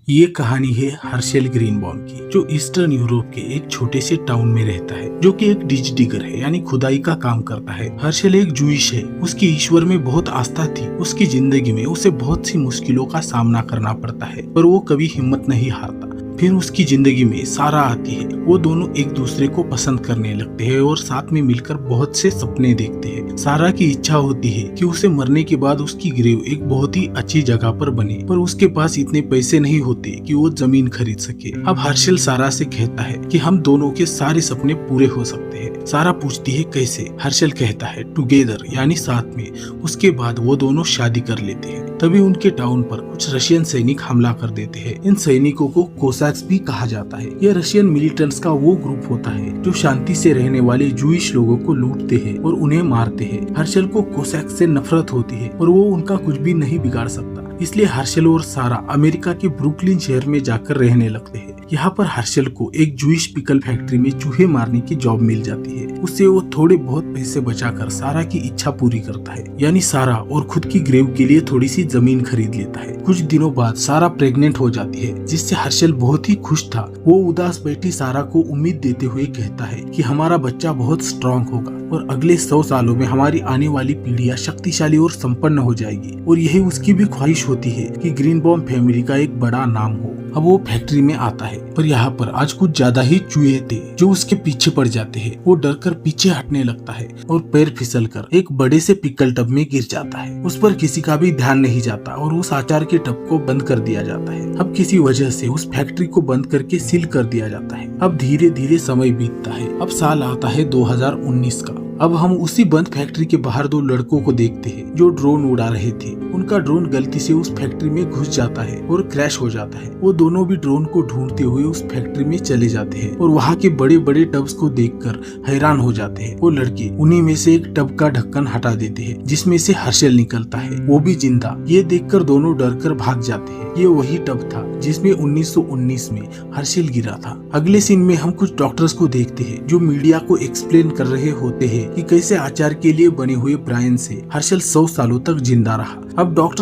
ये कहानी है हर्शेल ग्रीनबॉम की, जो ईस्टर्न यूरोप के एक छोटे से टाउन में रहता है, जो कि एक डिच डिगर है, यानी खुदाई का काम करता है। हर्शेल एक जूइश है। उसकी ईश्वर में बहुत आस्था थी। उसकी जिंदगी में उसे बहुत सी मुश्किलों का सामना करना पड़ता है, पर वो कभी हिम्मत नहीं हारता। फिर उसकी जिंदगी में सारा आती है। वो दोनों एक दूसरे को पसंद करने लगते हैं और साथ में मिलकर बहुत से सपने देखते हैं। सारा की इच्छा होती है कि उसे मरने के बाद उसकी ग्रेव एक बहुत ही अच्छी जगह पर बने, पर उसके पास इतने पैसे नहीं होते कि वो जमीन खरीद सके। अब हर्शेल सारा से कहता है कि हम दोनों के सारे सपने पूरे हो सकते हैं। सारा पूछती है कैसे। हर्शेल कहता है टुगेदर, यानी साथ में। उसके बाद वो दोनों शादी कर लेते हैं। तभी उनके टाउन पर कुछ रशियन सैनिक हमला कर देते हैं। इन सैनिकों को कोसैक्स भी कहा जाता है। यह रशियन मिलिटेंट्स का वो ग्रुप होता है जो शांति से रहने वाले जूइश लोगों को लूटते हैं और उन्हें मारते हैं। हर्शेल को कोसैक्स से नफरत होती है और वो उनका कुछ भी नहीं बिगाड़ सकता। इसलिए हर्शेल और सारा अमेरिका के ब्रुकलिन शहर में जाकर रहने लगते हैं। यहाँ पर हर्शेल को एक जूइश पिकल फैक्ट्री में चूहे मारने की जॉब मिल जाती है। उससे वो थोड़े बहुत पैसे बचाकर सारा की इच्छा पूरी करता है, यानी सारा और खुद की ग्रेव के लिए थोड़ी सी जमीन खरीद लेता है। कुछ दिनों बाद सारा प्रेग्नेंट हो जाती है, जिससे हर्शेल बहुत ही खुश था। वो उदास बैठी सारा को उम्मीद देते हुए कहता है कि हमारा बच्चा बहुत स्ट्रॉन्ग होगा और अगले 100 सालों में हमारी आने वाली पीढ़ियां शक्तिशाली और संपन्न हो जाएगी। और यही उसकी भी ख्वाहिश होती है कि ग्रीनबॉम फैमिली का एक बड़ा नाम हो। अब वो फैक्ट्री में आता है, पर यहाँ पर आज कुछ ज्यादा ही चूहे थे जो उसके पीछे पड़ जाते हैं। वो डरकर पीछे हटने लगता है और पैर फिसलकर एक बड़े से पिकल टब में गिर जाता है। उस पर किसी का भी ध्यान नहीं जाता और उस अचार के टब को बंद कर दिया जाता है। अब किसी वजह से उस फैक्ट्री को बंद करके सील कर दिया जाता है। अब धीरे धीरे समय बीतता है। अब साल आता है 2019 का। अब हम उसी बंद फैक्ट्री के बाहर दो लड़कों को देखते हैं जो ड्रोन उड़ा रहे थे। उनका ड्रोन गलती से उस फैक्ट्री में घुस जाता है और क्रैश हो जाता है। वो दोनों भी ड्रोन को ढूंढते हुए उस फैक्ट्री में चले जाते हैं और वहाँ के बड़े बड़े टब्स को देखकर हैरान हो जाते हैं। वो लड़के उन्हीं में से एक टब का ढक्कन हटा देते हैं, जिसमें से हर्शेल निकलता है, वो भी जिंदा। ये देखकर दोनों डरकर भाग जाते हैं। ये वही टब था जिसमें 1919 में हर्शेल गिरा था। अगले सीन में हम कुछ डॉक्टर्स को देखते हैं जो मीडिया को एक्सप्लेन कर रहे होते हैं कि कैसे आचार के लिए बने हुए ब्रायन से हर्शेल 100 सालों तक जिंदा रहा। अब डॉक्टर